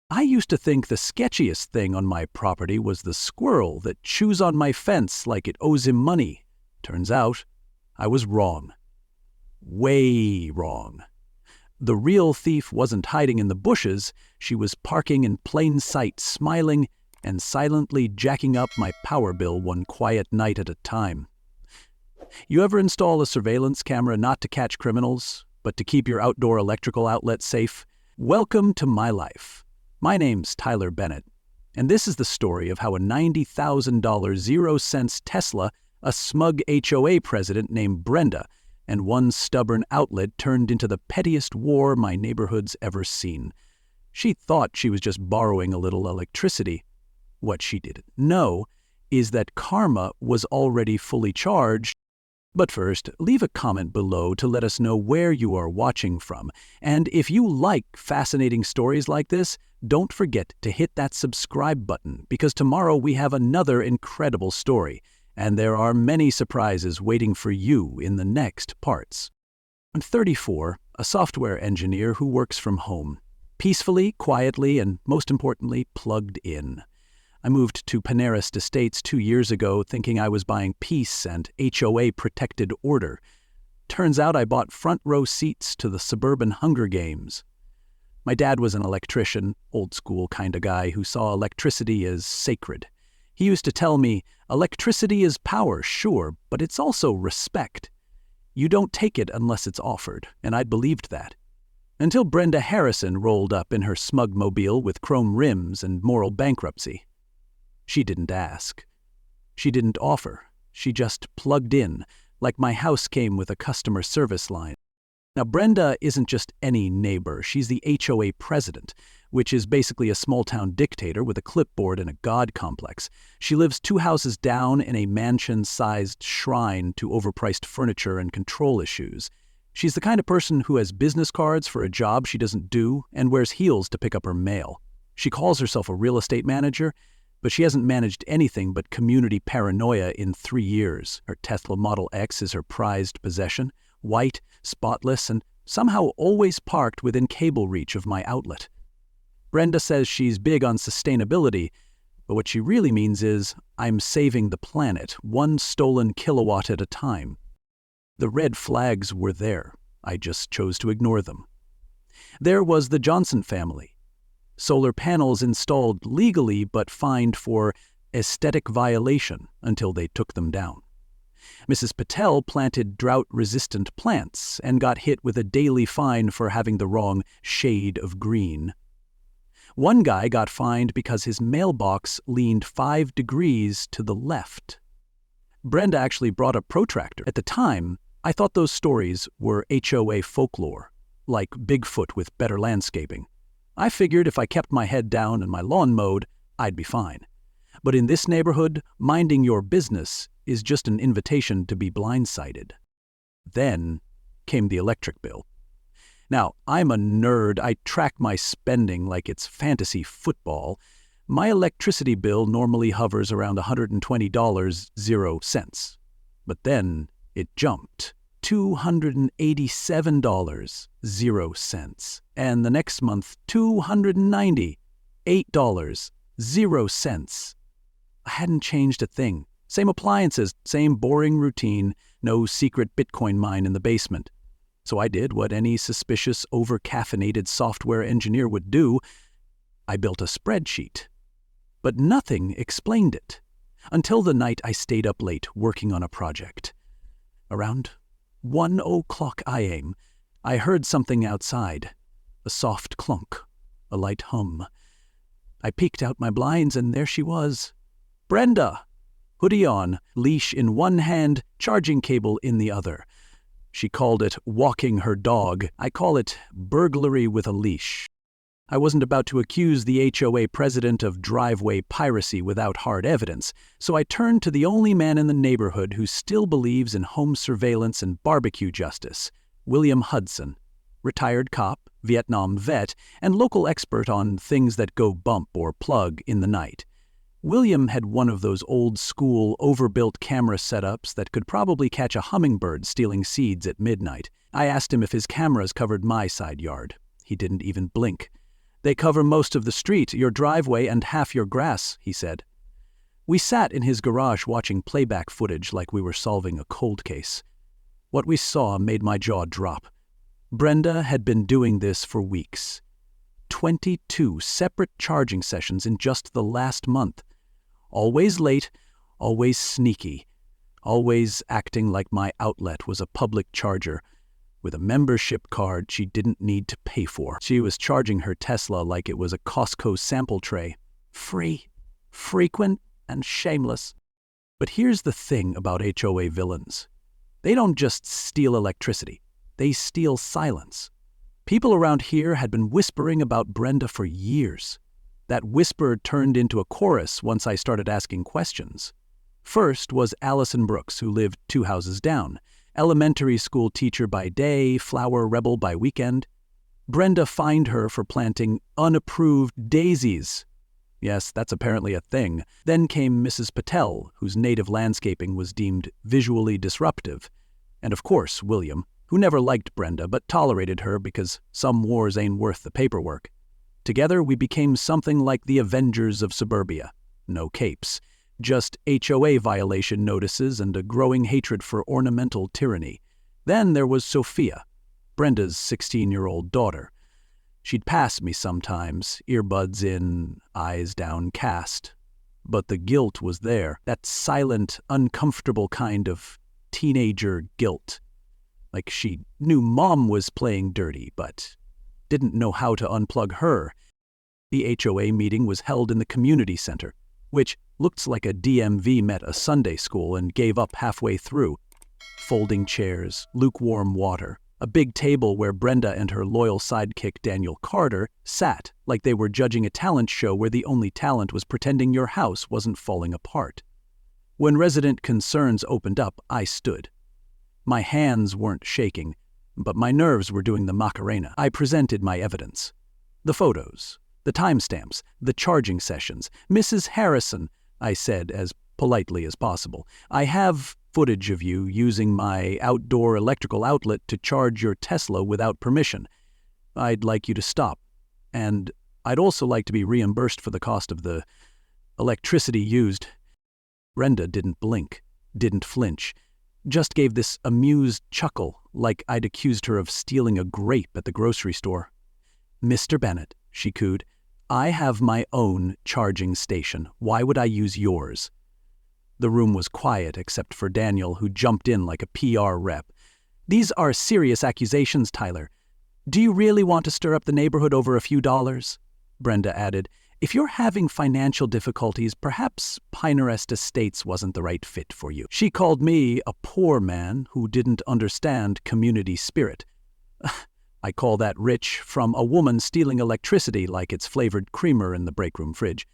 I used to think the sketchiest thing on my property was the squirrel that chews on my fence like it owes him money. Turns out, I was wrong. Way wrong. The real thief wasn't hiding in the bushes. She was parking in plain sight, smiling and silently jacking up my power bill one quiet night at a time. You ever install a surveillance camera not to catch criminals, but to keep your outdoor electrical outlet safe? Welcome to my life. My name's Tyler Bennett, and this is the story of how a $90,000 zero-cents Tesla, a smug HOA president named Brenda, and one stubborn outlet turned into the pettiest war my neighborhood's ever seen. She thought she was just borrowing a little electricity. What she didn't know is that karma was already fully charged. But first, leave a comment below to let us know where you are watching from. And if you like fascinating stories like this, don't forget to hit that subscribe button, because tomorrow we have another incredible story, and there are many surprises waiting for you in the next parts. I'm 34, a software engineer who works from home, peacefully, quietly, and most importantly, plugged in. I moved to Panerys Estates 2 years ago thinking I was buying peace and HOA-protected order. Turns out I bought front-row seats to the suburban Hunger Games. My dad was an electrician, old-school kind of guy who saw electricity as sacred. He used to tell me, electricity is power, sure, but it's also respect. You don't take it unless it's offered, and I believed that. Until Brenda Harrison rolled up in her smug mobile with chrome rims and moral bankruptcy. She didn't ask. She didn't offer. She just plugged in, like my house came with a customer service line. Now, Brenda isn't just any neighbor. She's the HOA president, which is basically a small-town dictator with a clipboard and a god complex. She lives 2 houses down in a mansion-sized shrine to overpriced furniture and control issues. She's the kind of person who has business cards for a job she doesn't do and wears heels to pick up her mail. She calls herself a real estate manager, but she hasn't managed anything but community paranoia in 3 years. Her Tesla Model X is her prized possession, white, spotless, and somehow always parked within cable reach of my outlet. Brenda says she's big on sustainability, but what she really means is, I'm saving the planet, 1 stolen kilowatt at a time. The red flags were there. I just chose to ignore them. There was the Johnson family. Solar panels installed legally but fined for aesthetic violation until they took them down. Mrs. Patel planted drought-resistant plants and got hit with a daily fine for having the wrong shade of green. One guy got fined because his mailbox leaned 5 degrees to the left. Brenda actually brought a protractor. At the time, I thought those stories were HOA folklore, like Bigfoot with better landscaping. I figured if I kept my head down and my lawn mowed, I'd be fine. But in this neighborhood, minding your business is just an invitation to be blindsided. Then came the electric bill. Now, I'm a nerd. I track my spending like it's fantasy football. My electricity bill normally hovers around $120, 0 cents. But then it jumped. $287, 0 cents. And the next month, $298, 0 cents. I hadn't changed a thing. Same appliances, same boring routine, no secret Bitcoin mine in the basement. So I did what any suspicious, over-caffeinated software engineer would do. I built a spreadsheet. But nothing explained it, until the night I stayed up late working on a project. Around 1:00 a.m., I heard something outside, a soft clunk, a light hum. I peeked out my blinds, and there she was. Brenda! Hoodie on, leash in one hand, charging cable in the other. She called it walking her dog. I call it burglary with a leash. I wasn't about to accuse the HOA president of driveway piracy without hard evidence, so I turned to the only man in the neighborhood who still believes in home surveillance and barbecue justice, William Hudson, retired cop, Vietnam vet, and local expert on things that go bump or plug in the night. William had one of those old-school, overbuilt camera setups that could probably catch a hummingbird stealing seeds at midnight. I asked him if his cameras covered my side yard. He didn't even blink. They cover most of the street, your driveway, and half your grass, he said. We sat in his garage watching playback footage like we were solving a cold case. What we saw made my jaw drop. Brenda had been doing this for weeks. 22 separate charging sessions in just the last month. Always late, always sneaky, always acting like my outlet was a public charger with a membership card she didn't need to pay for. She was charging her Tesla like it was a Costco sample tray. Free, frequent, and shameless. But here's the thing about HOA villains. They don't just steal electricity. They steal silence. People around here had been whispering about Brenda for years. That whisper turned into a chorus once I started asking questions. First was Allison Brooks, who lived 2 houses down. Elementary school teacher by day, flower rebel by weekend. Brenda fined her for planting unapproved daisies. Yes, that's apparently a thing. Then came Mrs. Patel, whose native landscaping was deemed visually disruptive. And of course, William, who never liked Brenda but tolerated her because some wars ain't worth the paperwork. Together, we became something like the Avengers of suburbia. No capes. Just HOA violation notices and a growing hatred for ornamental tyranny. Then there was Sophia, Brenda's 16-year-old daughter. She'd pass me sometimes, earbuds in, eyes downcast. But the guilt was there, that silent, uncomfortable kind of teenager guilt. Like she knew Mom was playing dirty, but didn't know how to unplug her. The HOA meeting was held in the community center, which looked like a DMV met a Sunday school and gave up halfway through. Folding chairs, lukewarm water, a big table where Brenda and her loyal sidekick Daniel Carter sat like they were judging a talent show where the only talent was pretending your house wasn't falling apart. When resident concerns opened up, I stood. My hands weren't shaking, but my nerves were doing the Macarena. I presented my evidence. The photos, the timestamps, the charging sessions. Mrs. Harrison, I said as politely as possible, I have footage of you using my outdoor electrical outlet to charge your Tesla without permission. I'd like you to stop. And I'd also like to be reimbursed for the cost of the electricity used. Brenda didn't blink, didn't flinch, just gave this amused chuckle like I'd accused her of stealing a grape at the grocery store. Mr. Bennett, she cooed, I have my own charging station. Why would I use yours? The room was quiet except for Daniel, who jumped in like a PR rep. These are serious accusations, Tyler. Do you really want to stir up the neighborhood over a few dollars? Brenda added, if you're having financial difficulties, perhaps Panerys Estates wasn't the right fit for you. She called me a poor man who didn't understand community spirit. I call that rich from a woman stealing electricity like it's flavored creamer in the breakroom fridge.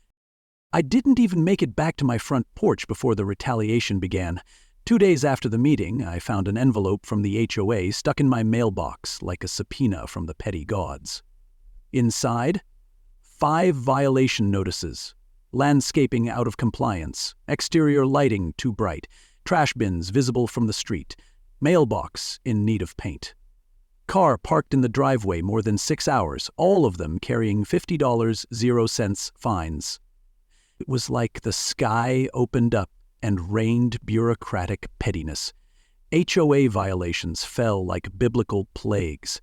I didn't even make it back to my front porch before the retaliation began. 2 days after the meeting, I found an envelope from the HOA stuck in my mailbox like a subpoena from the petty gods. Inside, 5 violation notices. Landscaping out of compliance, exterior lighting too bright, trash bins visible from the street, mailbox in need of paint. Car parked in the driveway more than 6 hours, all of them carrying $50.00 fines. It was like the sky opened up and rained bureaucratic pettiness. HOA violations fell like biblical plagues.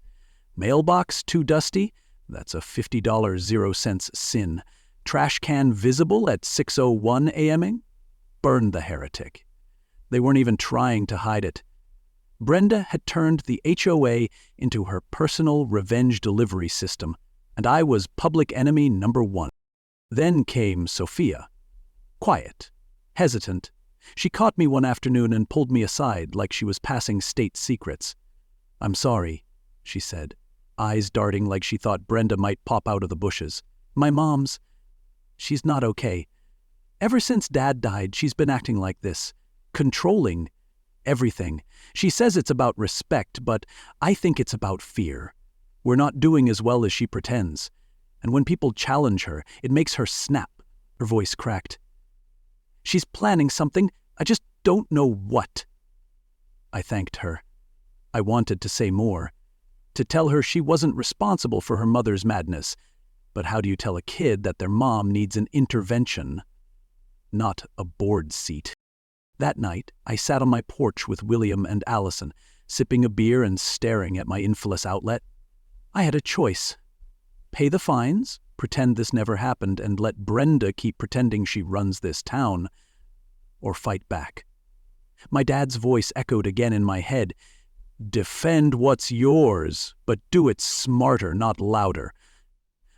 Mailbox too dusty? That's a $50.00 sin. Trash can visible at 6:01 a.m.ing? Burn the heretic. They weren't even trying to hide it. Brenda had turned the HOA into her personal revenge delivery system, and I was public enemy number 1. Then came Sophia. Quiet, hesitant. She caught me one afternoon and pulled me aside like she was passing state secrets. I'm sorry, she said, eyes darting like she thought Brenda might pop out of the bushes. My mom's. She's not okay. Ever since Dad died, she's been acting like this, controlling everything. She says it's about respect, but I think it's about fear. We're not doing as well as she pretends. And when people challenge her, it makes her snap. Her voice cracked. She's planning something. I just don't know what. I thanked her. I wanted to say more, to tell her she wasn't responsible for her mother's madness, But how do you tell a kid that their mom needs an intervention, not a board seat? That night, I sat on my porch with William and Allison, sipping a beer and staring at my infamous outlet. I had a choice. Pay the fines, pretend this never happened, and let Brenda keep pretending she runs this town, or fight back. My dad's voice echoed again in my head. Defend what's yours, but do it smarter, not louder.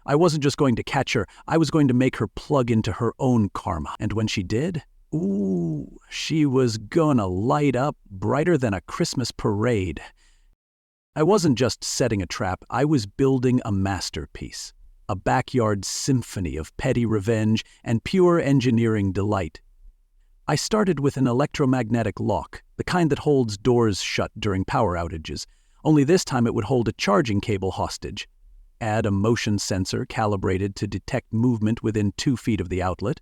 I wasn't just going to catch her, I was going to make her plug into her own karma. And when she did, ooh, she was gonna light up brighter than a Christmas parade. I wasn't just setting a trap, I was building a masterpiece, a backyard symphony of petty revenge and pure engineering delight. I started with an electromagnetic lock, the kind that holds doors shut during power outages, only this time it would hold a charging cable hostage. Add a motion sensor calibrated to detect movement within 2 feet of the outlet.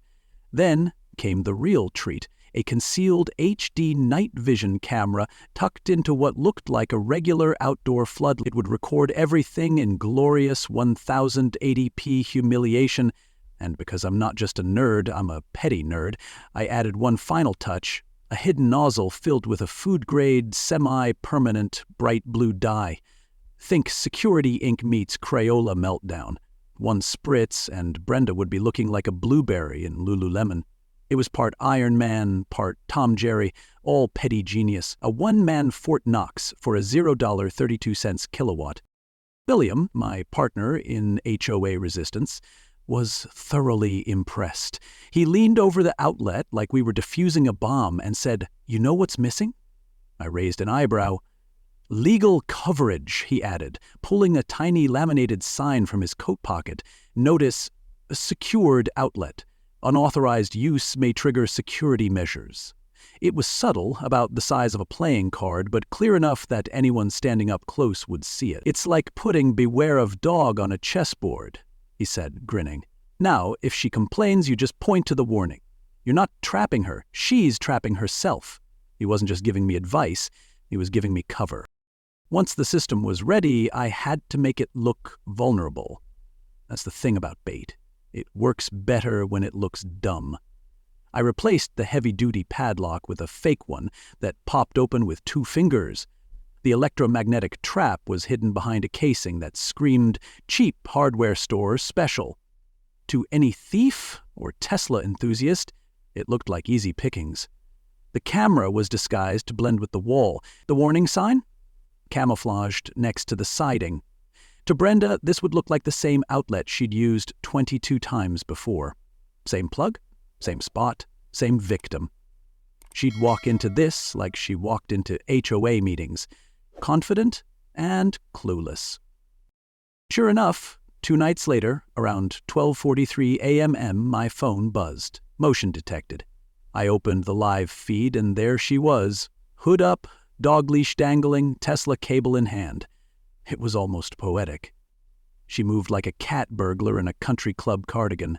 Then came the real treat, a concealed HD night vision camera tucked into what looked like a regular outdoor floodlight. It would record everything in glorious 1080p humiliation, and because I'm not just a nerd, I'm a petty nerd, I added one final touch, a hidden nozzle filled with a food-grade, semi-permanent, bright blue dye. Think Security Inc. meets Crayola Meltdown. One spritz, and Brenda would be looking like a blueberry in Lululemon. It was part Iron Man, part Tom Jerry, all petty genius, a one-man Fort Knox for a $0.32 kilowatt. William, my partner in HOA resistance, was thoroughly impressed. He leaned over the outlet like we were defusing a bomb and said, "You know what's missing?" I raised an eyebrow. "Legal coverage," he added, pulling a tiny laminated sign from his coat pocket. Notice, secured outlet. Unauthorized use may trigger security measures. It was subtle, about the size of a playing card, but clear enough that anyone standing up close would see it. "It's like putting beware of dog on a chessboard," he said, grinning. "Now, if she complains, you just point to the warning. You're not trapping her, she's trapping herself." He wasn't just giving me advice, he was giving me cover. Once the system was ready, I had to make it look vulnerable. That's the thing about bait. It works better when it looks dumb. I replaced the heavy-duty padlock with a fake one that popped open with 2 fingers. The electromagnetic trap was hidden behind a casing that screamed, "Cheap hardware store special." To any thief or Tesla enthusiast, it looked like easy pickings. The camera was disguised to blend with the wall. The warning sign? Camouflaged next to the siding. To Brenda, this would look like the same outlet she'd used 22 times before. Same plug, same spot, same victim. She'd walk into this like she walked into HOA meetings, confident and clueless. Sure enough, 2 nights later, around 12:43 a.m., my phone buzzed, motion detected. I opened the live feed, and there she was, hood up, dog leash dangling, Tesla cable in hand. It was almost poetic. She moved like a cat burglar in a country club cardigan.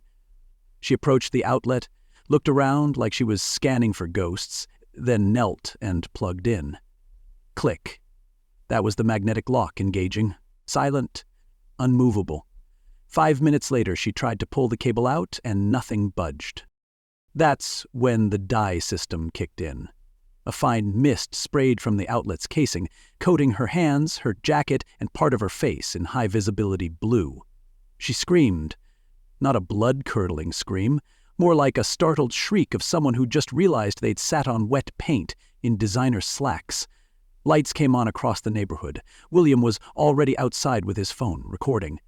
She approached the outlet, looked around like she was scanning for ghosts, then knelt and plugged in. Click. That was the magnetic lock engaging, silent, unmovable. 5 minutes later, she tried to pull the cable out, and nothing budged. That's when the dye system kicked in. A fine mist sprayed from the outlet's casing, coating her hands, her jacket, and part of her face in high-visibility blue. She screamed. Not a blood-curdling scream, more like a startled shriek of someone who just realized they'd sat on wet paint in designer slacks. Lights came on across the neighborhood. William was already outside with his phone, recording.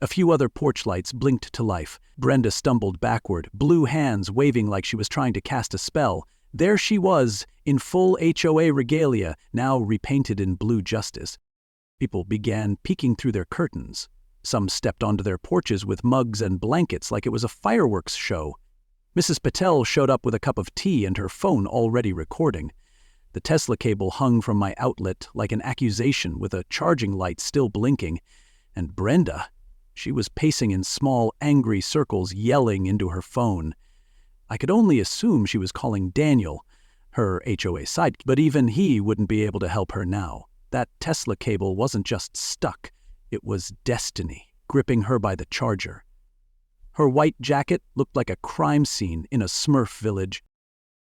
A few other porch lights blinked to life. Brenda stumbled backward, blue hands waving like she was trying to cast a spell. There she was, in full HOA regalia, now repainted in blue justice. People began peeking through their curtains. Some stepped onto their porches with mugs and blankets like it was a fireworks show. Mrs. Patel showed up with a cup of tea and her phone already recording. The Tesla cable hung from my outlet like an accusation with a charging light still blinking. And Brenda, she was pacing in small, angry circles, yelling into her phone. I could only assume she was calling Daniel, her HOA sidekick, but even he wouldn't be able to help her now. That Tesla cable wasn't just stuck, it was destiny, gripping her by the charger. Her white jacket looked like a crime scene in a Smurf village.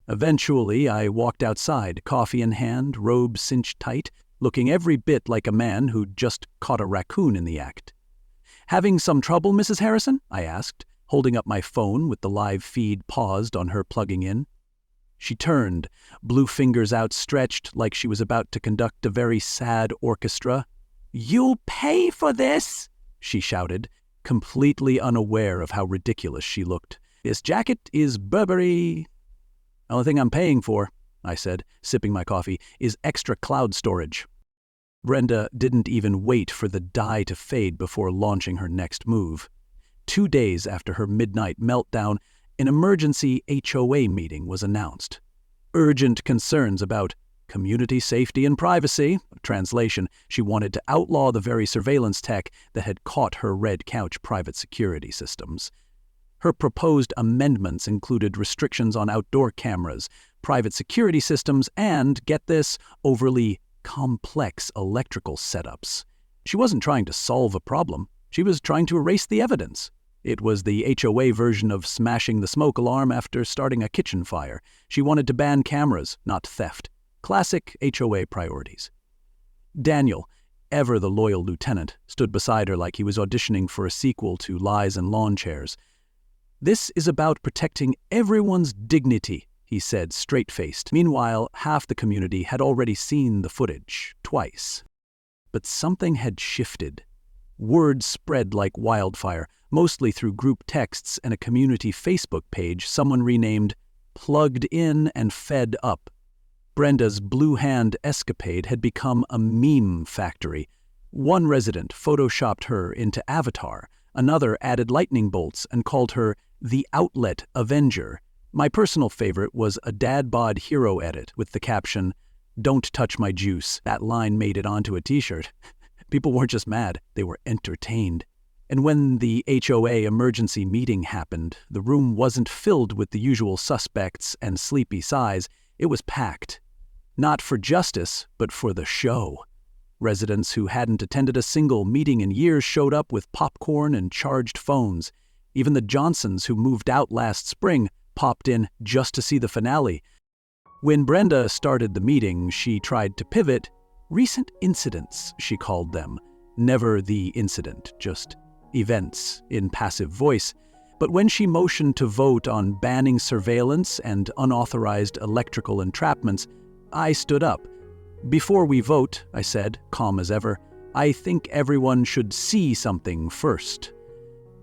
Eventually, I walked outside, coffee in hand, robe cinched tight, looking every bit like a man who'd just caught a raccoon in the act. "Having some trouble, Mrs. Harrison?" I asked, holding up my phone with the live feed paused on her plugging in. She turned, blue fingers outstretched like she was about to conduct a very sad orchestra. "You'll pay for this!" she shouted, completely unaware of how ridiculous she looked. "This jacket is Burberry." "Only thing I'm paying for," I said, sipping my coffee, "is extra cloud storage." Brenda didn't even wait for the dye to fade before launching her next move. 2 days after her midnight meltdown, an emergency HOA meeting was announced. Urgent concerns about community safety and privacy. Translation, she wanted to outlaw the very surveillance tech that had caught her red couch private security systems. Her proposed amendments included restrictions on outdoor cameras, private security systems, and, get this, overly complex electrical setups. She wasn't trying to solve a problem. She was trying to erase the evidence. It was the HOA version of smashing the smoke alarm after starting a kitchen fire. She wanted to ban cameras, not theft. Classic HOA priorities. Daniel, ever the loyal lieutenant, stood beside her like he was auditioning for a sequel to Lies and Lawn Chairs. "This is about protecting everyone's dignity," he said, straight-faced. Meanwhile, half the community had already seen the footage, twice. But something had shifted. Word spread like wildfire, mostly through group texts and a community Facebook page someone renamed Plugged In and Fed Up. Brenda's blue hand escapade had become a meme factory. One resident photoshopped her into Avatar, another added lightning bolts and called her the Outlet Avenger. My personal favorite was a dad bod hero edit with the caption, "Don't touch my juice." That line made it onto a t-shirt. People weren't just mad, they were entertained. And when the HOA emergency meeting happened, the room wasn't filled with the usual suspects and sleepy sighs. It was packed. Not for justice, but for the show. Residents who hadn't attended a single meeting in years showed up with popcorn and charged phones. Even the Johnsons, who moved out last spring, popped in just to see the finale. When Brenda started the meeting, she tried to pivot. Recent incidents, she called them. Never the incident, just events in passive voice. But when she motioned to vote on banning surveillance and unauthorized electrical entrapments, I stood up. "Before we vote," I said, calm as ever, "I think everyone should see something first."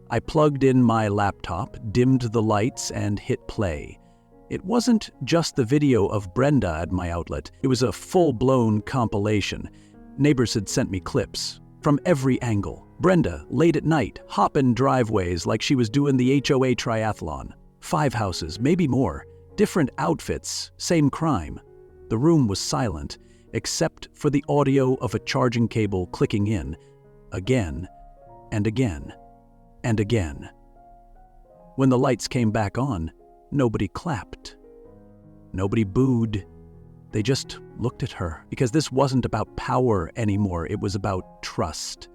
I plugged in my laptop, dimmed the lights, and hit play. It wasn't just the video of Brenda at my outlet. It was a full-blown compilation. Neighbors had sent me clips from every angle. Brenda, late at night, hopping driveways like she was doing the HOA triathlon. 5 houses, maybe more. Different outfits, same crime. The room was silent, except for the audio of a charging cable clicking in, again, and again, and again. When the lights came back on, nobody clapped. Nobody booed. They just looked at her, because this wasn't about power anymore, it was about trust.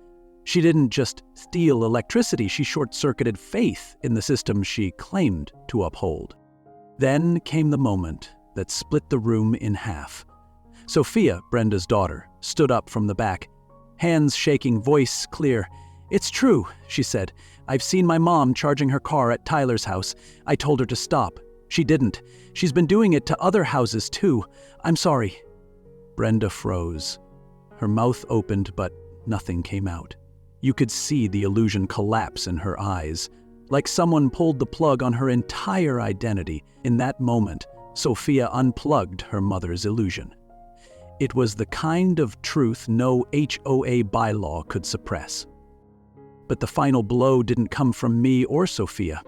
She didn't just steal electricity, she short-circuited faith in the system she claimed to uphold. Then came the moment that split the room in half. Sophia, Brenda's daughter, stood up from the back, hands shaking, voice clear. "It's true," she said. "I've seen my mom charging her car at Tyler's house. I told her to stop. She didn't. She's been doing it to other houses too. I'm sorry." Brenda froze. Her mouth opened, but nothing came out. You could see the illusion collapse in her eyes, like someone pulled the plug on her entire identity. In that moment, Sophia unplugged her mother's illusion. It was the kind of truth no HOA bylaw could suppress. But the final blow didn't come from me or Sophia.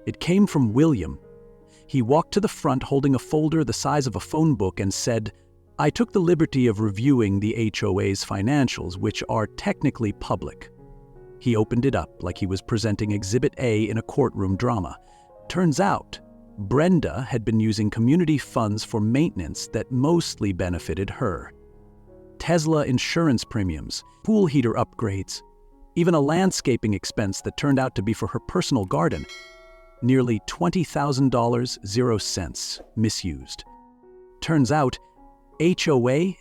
It came from William. He walked to the front holding a folder the size of a phone book and said, "I took the liberty of reviewing the HOA's financials, which are technically public." He opened it up like he was presenting Exhibit A in a courtroom drama. Turns out, Brenda had been using community funds for maintenance that mostly benefited her. Tesla insurance premiums, pool heater upgrades, Even a landscaping expense that turned out to be for her personal garden. Nearly $20,000, 0 cents, misused. Turns out, HOA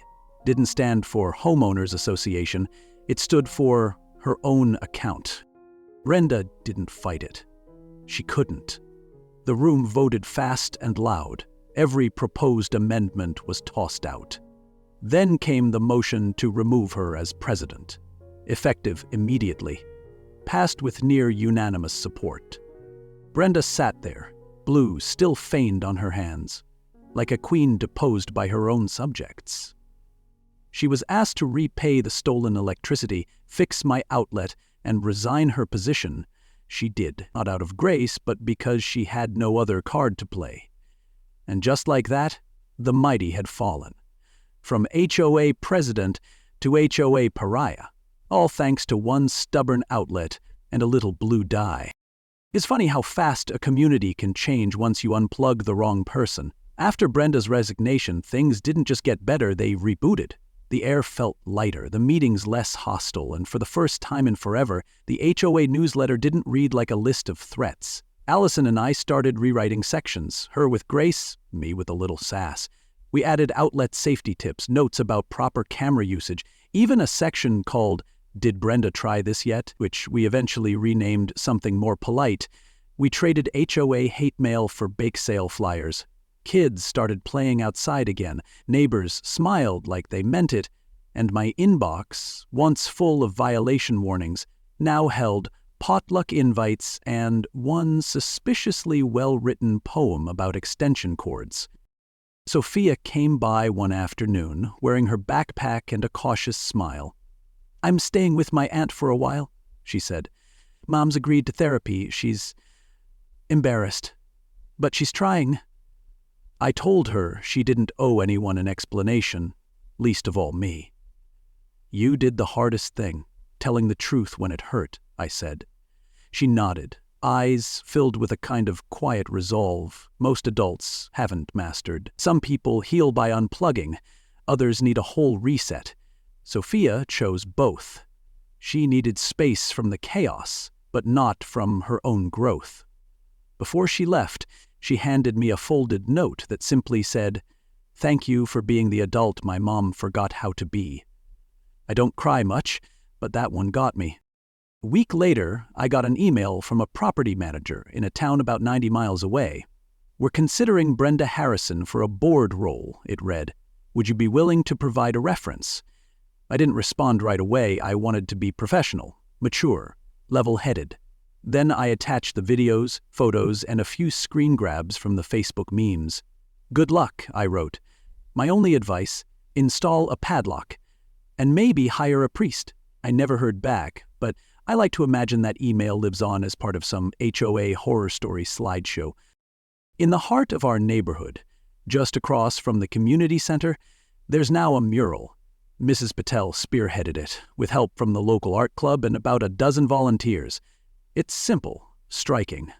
didn't stand for Homeowners Association, it stood for her own account. Brenda didn't fight it. She couldn't. The room voted fast and loud. Every proposed amendment was tossed out. Then came the motion to remove her as president, effective immediately, passed with near unanimous support. Brenda sat there, blue still feigned on her hands, like a queen deposed by her own subjects. She was asked to repay the stolen electricity, fix my outlet, and resign her position. She did, not out of grace, but because she had no other card to play. And just like that, the mighty had fallen. From HOA president to HOA pariah, all thanks to one stubborn outlet and a little blue dye. It's funny how fast a community can change once you unplug the wrong person. After Brenda's resignation, things didn't just get better, they rebooted. The air felt lighter, the meetings less hostile, and for the first time in forever, the HOA newsletter didn't read like a list of threats. Allison and I started rewriting sections, her with grace, me with a little sass. We added outlet safety tips, notes about proper camera usage, even a section called "Did Brenda Try This Yet?", which we eventually renamed something more polite. We traded HOA hate mail for bake sale flyers. Kids started playing outside again, neighbors smiled like they meant it, and my inbox, once full of violation warnings, now held potluck invites and one suspiciously well-written poem about extension cords. Sophia came by one afternoon, wearing her backpack and a cautious smile. "I'm staying with my aunt for a while," she said. "Mom's agreed to therapy. She's embarrassed, but she's trying." I told her she didn't owe anyone an explanation, least of all me. "You did the hardest thing, telling the truth when it hurt," I said. She nodded, eyes filled with a kind of quiet resolve most adults haven't mastered. Some people heal by unplugging, others need a whole reset. Sophia chose both. She needed space from the chaos, but not from her own growth. Before she left, she handed me a folded note that simply said, "Thank you for being the adult my mom forgot how to be." I don't cry much, but that one got me. A week later, I got an email from a property manager in a town about 90 miles away. "We're considering Brenda Harrison for a board role," it read. "Would you be willing to provide a reference?" I didn't respond right away. I wanted to be professional, mature, level-headed. Then I attached the videos, photos, and a few screen grabs from the Facebook memes. "Good luck," I wrote. "My only advice, install a padlock. And maybe hire a priest." I never heard back, but I like to imagine that email lives on as part of some HOA horror story slideshow. In the heart of our neighborhood, just across from the community center, there's now a mural. Mrs. Patel spearheaded it, with help from the local art club and about a dozen volunteers. It's simple, striking.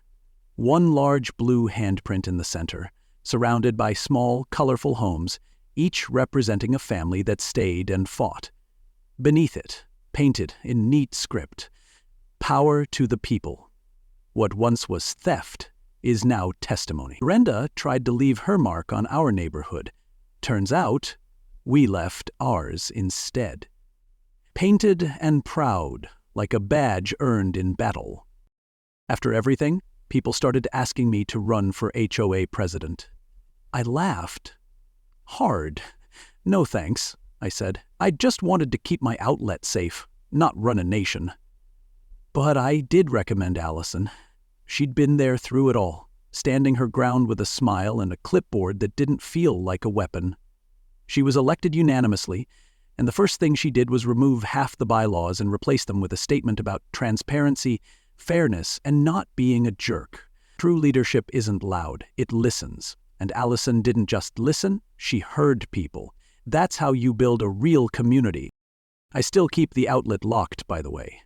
One large blue handprint in the center, surrounded by small, colorful homes, each representing a family that stayed and fought. Beneath it, painted in neat script, "Power to the people. What once was theft is now testimony." Brenda tried to leave her mark on our neighborhood. Turns out, we left ours instead. Painted and proud, like a badge earned in battle. After everything, people started asking me to run for HOA president. I laughed. Hard. "No thanks," I said. "I just wanted to keep my outlet safe, not run a nation." But I did recommend Allison. She'd been there through it all, standing her ground with a smile and a clipboard that didn't feel like a weapon. She was elected unanimously, and the first thing she did was remove half the bylaws and replace them with a statement about transparency, fairness, and not being a jerk. True leadership isn't loud, it listens. And Allison didn't just listen, she heard people. That's how you build a real community. I still keep the outlet locked, by the way.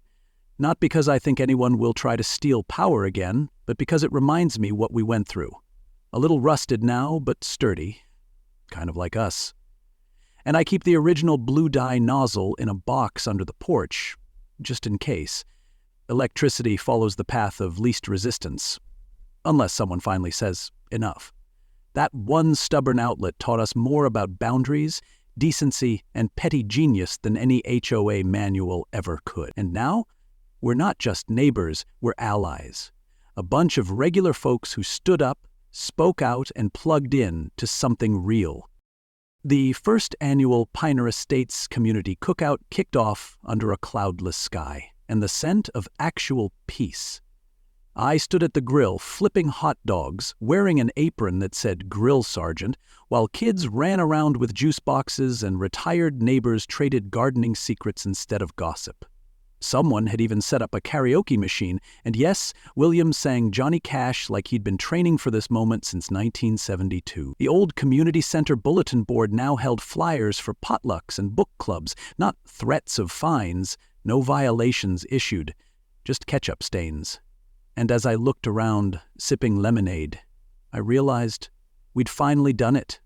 Not because I think anyone will try to steal power again, but because it reminds me what we went through. A little rusted now, but sturdy. Kind of like us. And I keep the original blue dye nozzle in a box under the porch. just in case. Electricity follows the path of least resistance, unless someone finally says, enough. That one stubborn outlet taught us more about boundaries, decency, and petty genius than any HOA manual ever could. And now, we're not just neighbors, we're allies. A bunch of regular folks who stood up, spoke out, and plugged in to something real. The first annual Panerys Estates Community Cookout kicked off under a cloudless sky, and the scent of actual peace. I stood at the grill flipping hot dogs, wearing an apron that said Grill Sergeant, while kids ran around with juice boxes and retired neighbors traded gardening secrets instead of gossip. Someone had even set up a karaoke machine, and yes, William sang Johnny Cash like he'd been training for this moment since 1972. The old community center bulletin board now held flyers for potlucks and book clubs, not threats of fines, no violations issued, just ketchup stains. And as I looked around, sipping lemonade, I realized we'd finally done it.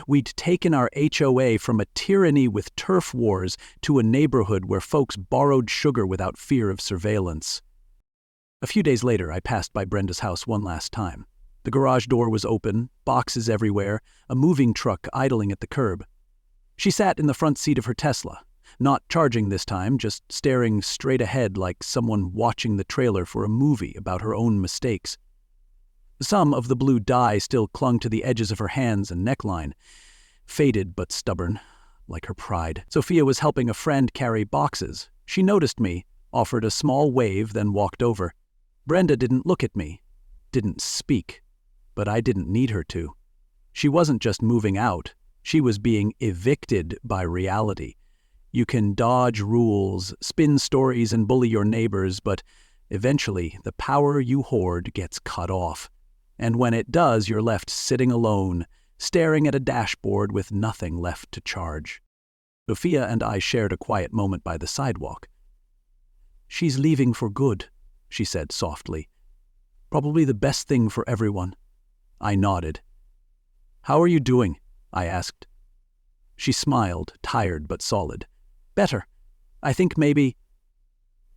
We'd taken our HOA from a tyranny with turf wars to a neighborhood where folks borrowed sugar without fear of surveillance. A few days later, I passed by Brenda's house one last time. The garage door was open, boxes everywhere, a moving truck idling at the curb. She sat in the front seat of her Tesla, not charging this time, just staring straight ahead like someone watching the trailer for a movie about her own mistakes. Some of the blue dye still clung to the edges of her hands and neckline, faded but stubborn, like her pride. Sophia was helping a friend carry boxes. She noticed me, offered a small wave, then walked over. Brenda didn't look at me, didn't speak, but I didn't need her to. She wasn't just moving out, she was being evicted by reality. You can dodge rules, spin stories, and bully your neighbors, but eventually the power you hoard gets cut off. And when it does, you're left sitting alone, staring at a dashboard with nothing left to charge. Sophia and I shared a quiet moment by the sidewalk. "She's leaving for good," she said softly. "Probably the best thing for everyone." I nodded. "How are you doing?" I asked. She smiled, tired but solid. "Better. I think maybe—"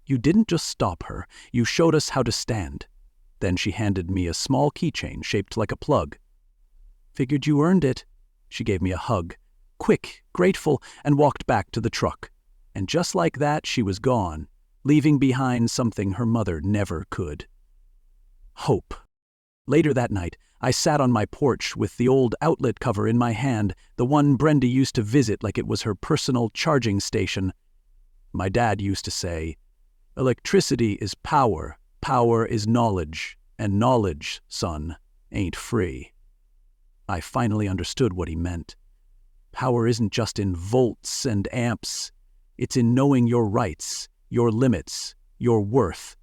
"You didn't just stop her, you showed us how to stand." Then she handed me a small keychain shaped like a plug. "Figured you earned it." She gave me a hug, quick, grateful, and walked back to the truck. And just like that, she was gone, leaving behind something her mother never could. Hope. Later that night, I sat on my porch with the old outlet cover in my hand, the one Brenda used to visit like it was her personal charging station. My dad used to say, "Electricity is power. Power is knowledge, and knowledge, son, ain't free." I finally understood what he meant. Power isn't just in volts and amps. It's in knowing your rights, your limits, your worth,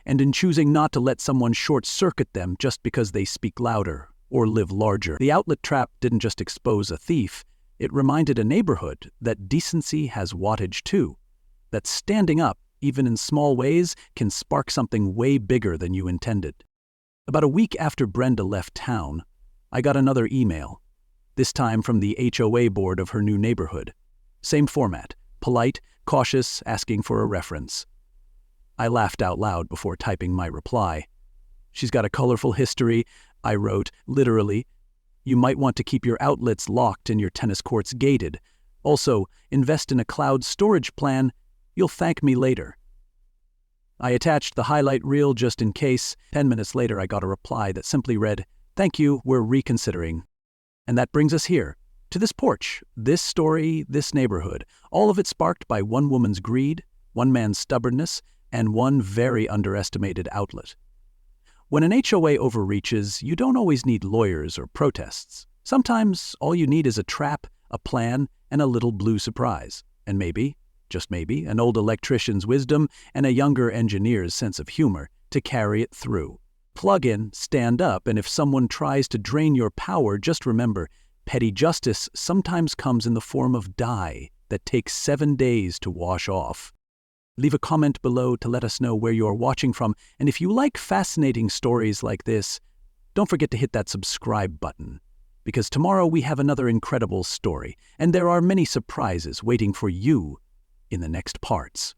and in choosing not to let someone short-circuit them just because they speak louder or live larger. The outlet trap didn't just expose a thief, it reminded a neighborhood that decency has wattage too, that standing up, even in small ways, can spark something way bigger than you intended. About a week after Brenda left town, I got another email, this time from the HOA board of her new neighborhood. Same format, polite, cautious, asking for a reference. I laughed out loud before typing my reply. "She's got a colorful history," I wrote, literally. "You might want to keep your outlets locked and your tennis courts gated. Also, invest in a cloud storage plan. You'll thank me later." I attached the highlight reel just in case. 10 minutes later, I got a reply that simply read, "Thank you, we're reconsidering." And that brings us here, to this porch, this story, this neighborhood, all of it sparked by one woman's greed, one man's stubbornness, and one very underestimated outlet. When an HOA overreaches, you don't always need lawyers or protests. Sometimes all you need is a trap, a plan, and a little blue surprise. And maybe, just maybe, an old electrician's wisdom and a younger engineer's sense of humor to carry it through. Plug in, stand up, and if someone tries to drain your power, just remember, petty justice sometimes comes in the form of dye that takes 7 days to wash off. Leave a comment below to let us know where you're watching from, and if you like fascinating stories like this, don't forget to hit that subscribe button, because tomorrow we have another incredible story, and there are many surprises waiting for you in the next parts.